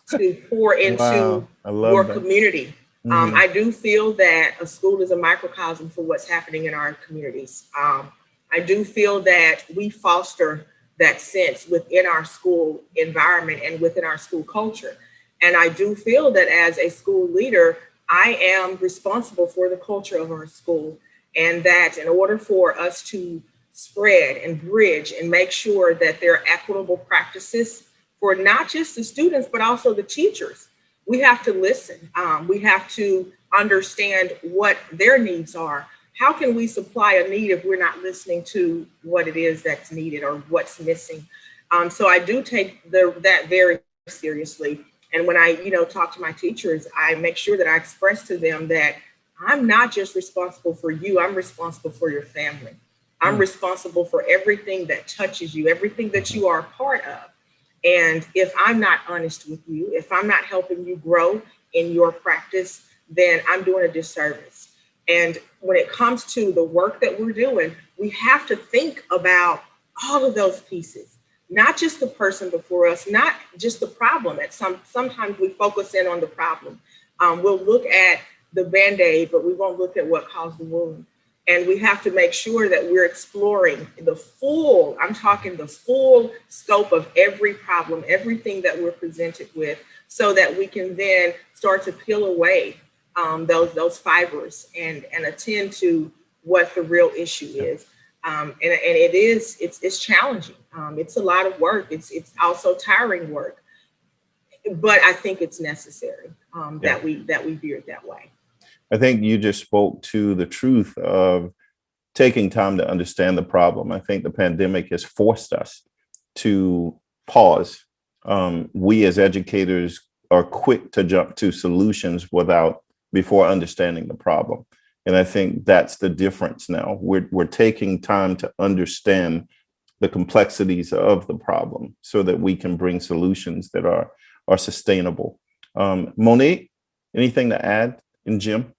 to pour into your community. Mm-hmm. I do feel that a school is a microcosm for what's happening in our communities. I do feel that we foster that sense within our school environment and within our school culture. And I do feel that as a school leader, I am responsible for the culture of our school. And that in order for us to spread and bridge and make sure that there are equitable practices for not just the students, but also the teachers, we have to listen. We have to understand what their needs are. How can we supply a need if we're not listening to what it is that's needed or what's missing? So I do take that very seriously. And when I, talk to my teachers, I make sure that I express to them that I'm not just responsible for you, I'm responsible for your family. I'm responsible for everything that touches you, everything that you are a part of. And if I'm not honest with you, if I'm not helping you grow in your practice, then I'm doing a disservice. And when it comes to the work that we're doing, we have to think about all of those pieces, not just the person before us, not just the problem. Sometimes we focus in on the problem. We'll look at the Band-Aid, but we won't look at what caused the wound. And we have to make sure that we're exploring I'm talking the full scope of every problem, everything that we're presented with, so that we can then start to peel away those fibers and attend to what the real issue is. And it's challenging. It's a lot of work. It's also tiring work, but I think it's necessary that we view it that way. I think you just spoke to the truth of taking time to understand the problem. I think the pandemic has forced us to pause. We as educators are quick to jump to solutions before understanding the problem. And I think that's the difference now. We're taking time to understand the complexities of the problem so that we can bring solutions that are sustainable. Moneak, anything to add? And Jim?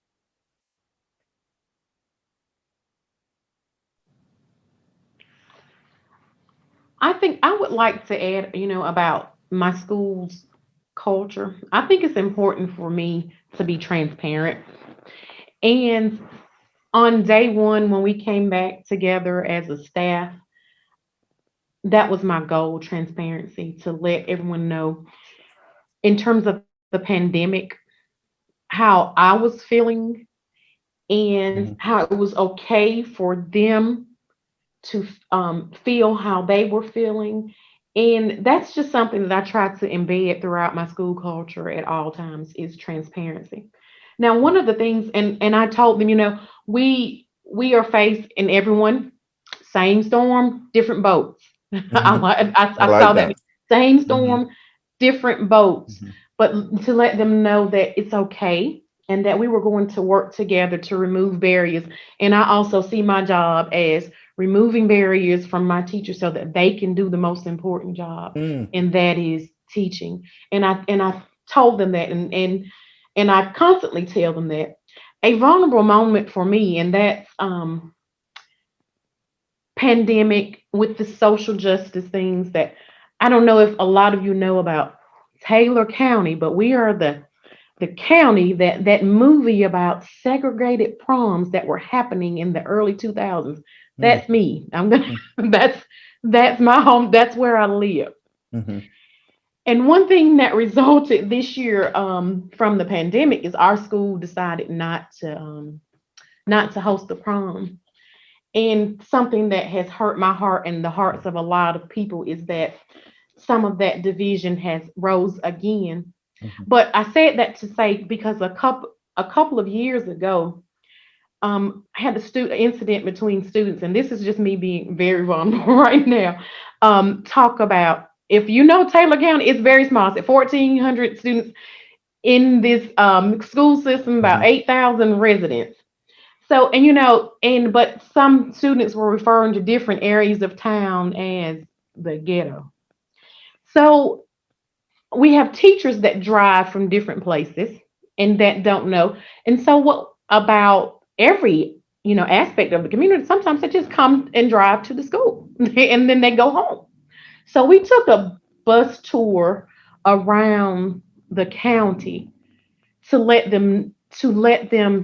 I think I would like to add, about my school's culture. I think it's important for me to be transparent. And on day one, when we came back together as a staff, that was my goal, transparency, to let everyone know in terms of the pandemic, how I was feeling and how it was okay for them to feel how they were feeling. And that's just something that I try to embed throughout my school culture at all times, is transparency. Now, one of the things, and I told them, we are faced, in everyone, same storm, different boats. I saw that. Same storm, different boats. But to let them know that it's okay and that we were going to work together to remove barriers. And I also see my job as removing barriers from my teachers so that they can do the most important job, and that is teaching. And I told them that, and I constantly tell them that a vulnerable moment for me, and that's pandemic with the social justice things that I don't know if a lot of you know about Taylor County, but we are the county that movie about segregated proms that were happening in the early 2000s. That's me. That's my home. That's where I live. And one thing that resulted this year from the pandemic is our school decided not to host the prom. And something that has hurt my heart and the hearts of a lot of people is that some of that division has rose again. But I said that to say, because a couple of years ago, I had a incident between students, and this is just me being very vulnerable right now. Talk about, if you know Taylor County, it's very small. It's 1,400 students in this school system, about 8,000 residents. So, but some students were referring to different areas of town as the ghetto. So we have teachers that drive from different places and that don't know. And so what about every, aspect of the community? Sometimes they just come and drive to the school and then they go home. So we took a bus tour around the county to let them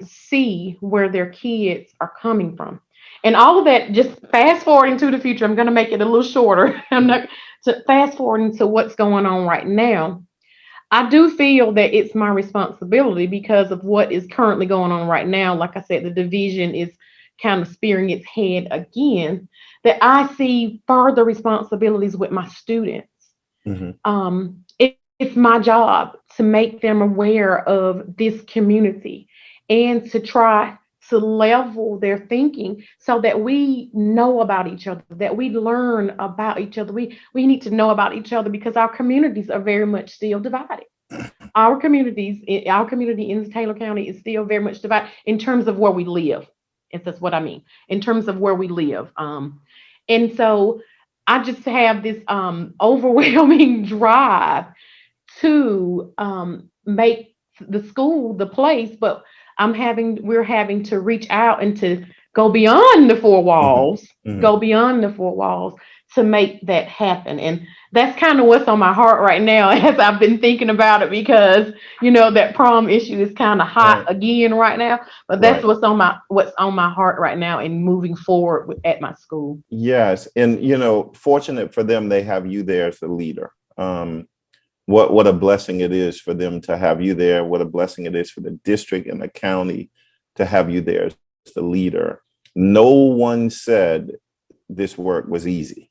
see where their kids are coming from. And all of that, just fast forwarding to the future, I'm going to make it a little shorter. I'm not to fast forwarding to what's going on right now. I do feel that it's my responsibility because of what is currently going on right now. Like I said, the division is kind of spearing its head again, that I see further responsibilities with my students. It's my job to make them aware of this community and to try to level their thinking so that we know about each other, that we learn about each other. We need to know about each other because our communities are very much still divided. our community in Taylor County is still very much divided in terms of where we live. If that's what I mean, in terms of where we live. And so I just have this overwhelming drive to make the school the place, but we're having to reach out and to go beyond the four walls, to make that happen. And that's kind of what's on my heart right now as I've been thinking about it, because that prom issue is kind of hot again right now. But that's what's on my heart right now in moving forward at my school. Yes, and fortunate for them, they have you there as the leader. What a blessing it is for them to have you there. What a blessing it is for the district and the county to have you there as the leader. No one said this work was easy.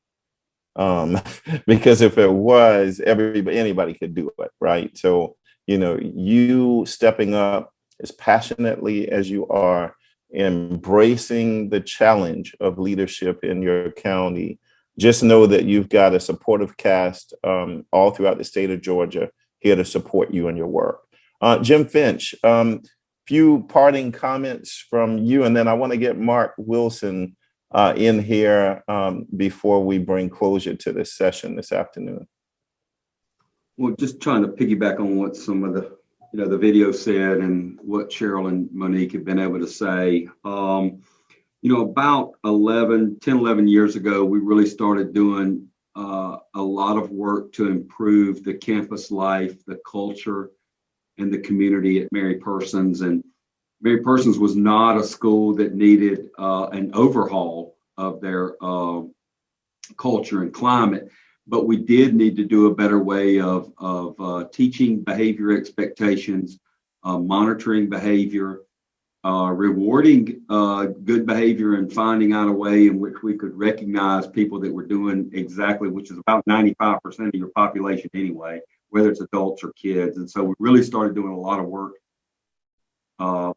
Because if it was, anybody could do it, right? So, you stepping up as passionately as you are, embracing the challenge of leadership in your county, just know that you've got a supportive cast all throughout the state of Georgia here to support you in your work. Jim Finch, few parting comments from you, and then I want to get Mark Wilson in here before we bring closure to this session this afternoon. Well, just trying to piggyback on what some of the video said and what Cheryl and Moneak have been able to say. About 11 years ago, we really started doing a lot of work to improve the campus life, the culture, and the community at Mary Persons. And Mary Persons was not a school that needed an overhaul of their culture and climate, but we did need to do a better way of teaching behavior expectations, monitoring behavior, rewarding good behavior, and finding out a way in which we could recognize people that were doing exactly, which is about 95% of your population anyway, whether it's adults or kids. And so we really started doing a lot of work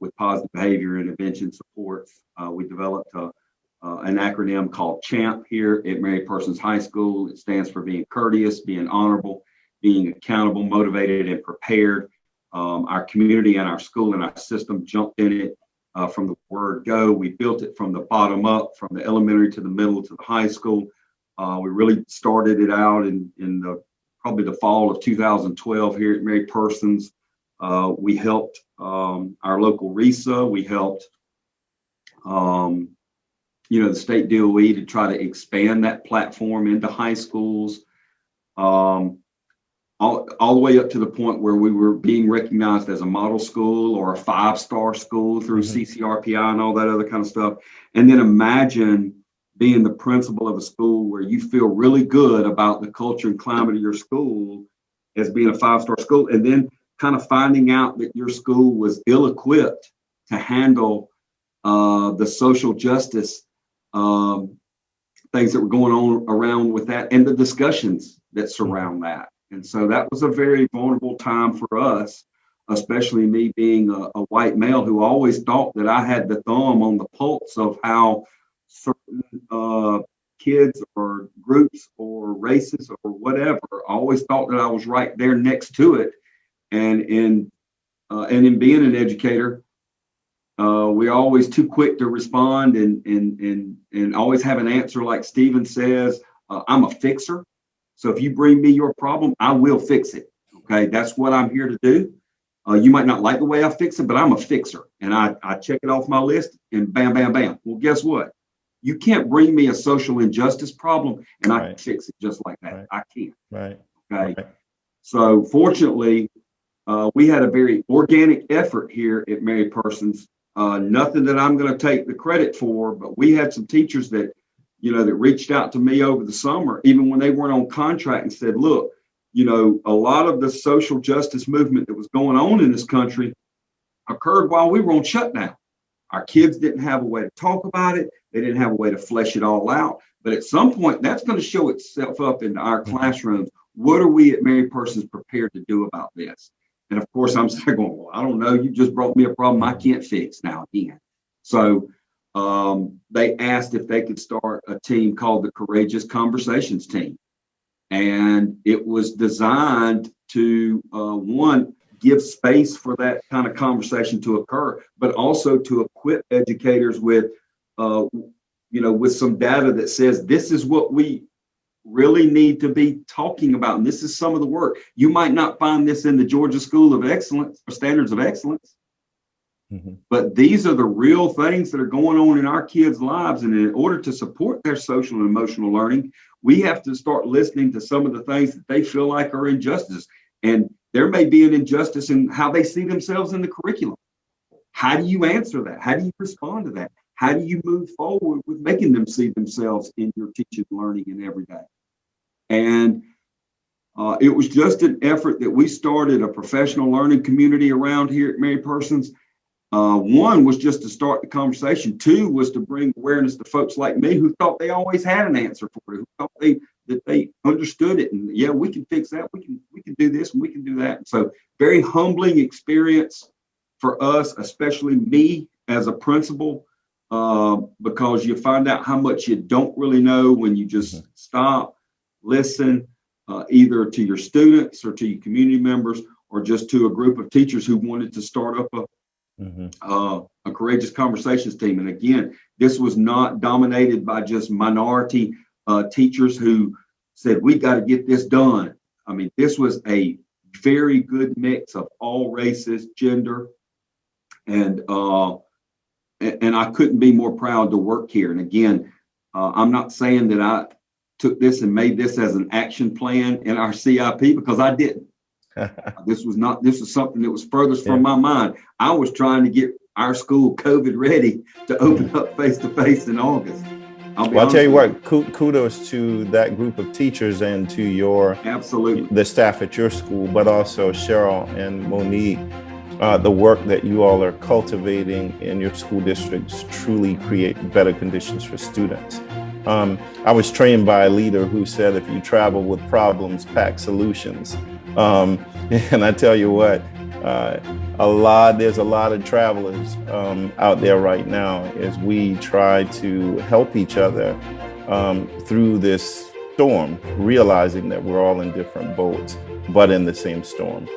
with positive behavior intervention supports. We developed an acronym called CHAMP here at Mary Persons High School. It stands for being courteous, being honorable, being accountable, motivated, and prepared. Our community and our school and our system jumped in it from the word go. We built it from the bottom up, from the elementary to the middle to the high school. We really started it out in probably the fall of 2012 here at Mary Persons. We helped our local RESA. We helped the state DOE to try to expand that platform into high schools. All the way up to the point where we were being recognized as a model school or a 5-star school through CCRPI and all that other kind of stuff. And then imagine being the principal of a school where you feel really good about the culture and climate of your school as being a 5-star school, and then kind of finding out that your school was ill-equipped to handle the social justice things that were going on around with that and the discussions that surround that. And so that was a very vulnerable time for us, especially me being a white male who always thought that I had the thumb on the pulse of how certain kids or groups or races or whatever. I always thought that I was right there next to it. And in being an educator, we're always too quick to respond and always have an answer like Stephen says, I'm a fixer. So if you bring me your problem, I will fix it. Okay, that's what I'm here to do. You might not like the way I fix it, but I'm a fixer. And I check it off my list and bam, bam, bam. Well, guess what? You can't bring me a social injustice problem and I can fix it just like that. Right. I can't. Right. Okay. Right. So fortunately, we had a very organic effort here at Mary Persons. Nothing that I'm going to take the credit for, but we had some teachers that reached out to me over the summer, even when they weren't on contract, and said, look, a lot of the social justice movement that was going on in this country occurred while we were on shutdown. Our kids didn't have a way to talk about it. They didn't have a way to flesh it all out. But at some point, that's going to show itself up into our classrooms. What are we at Mary Persons prepared to do about this? And of course, I'm saying, well, I don't know. You just brought me a problem I can't fix now again. So they asked if they could start a team called the Courageous Conversations Team. And it was designed to, one, give space for that kind of conversation to occur, but also to equip educators with, with some data that says this is what we really need to be talking about. And this is some of the work. You might not find this in the Georgia School of Excellence or Standards of Excellence, but these are the real things that are going on in our kids' lives. And in order to support their social and emotional learning, we have to start listening to some of the things that they feel like are injustices. And there may be an injustice in how they see themselves in the curriculum. How do you answer that? How do you respond to that? How do you move forward with making them see themselves in your teaching, learning, and every day? And it was just an effort that we started a professional learning community around here at Mary Persons. One was just to start the conversation. Two was to bring awareness to folks like me who thought they always had an answer for it, who thought that they understood it. And yeah, we can fix that. We can do this and we can do that. And so very humbling experience for us, especially me as a principal, because you find out how much you don't really know when you just stop, listen, either to your students or to your community members, or just to a group of teachers who wanted to start up a courageous conversations team. And again, this was not dominated by just minority teachers who said, we got to get this done. I mean, this was a very good mix of all races, gender, and I couldn't be more proud to work here. And again, I'm not saying that I took this and made this as an action plan in our CIP, because I didn't. This was something that was furthest from my mind. I was trying to get our school COVID ready to open up face-to-face in August. I'll tell you what, kudos to that group of teachers and to the staff at your school, but also Cheryl and Moneak. The work that you all are cultivating in your school districts truly create better conditions for students. I was trained by a leader who said, if you travel with problems, pack solutions. And I tell you what, there's a lot of travelers out there right now as we try to help each other through this storm, realizing that we're all in different boats, but in the same storm.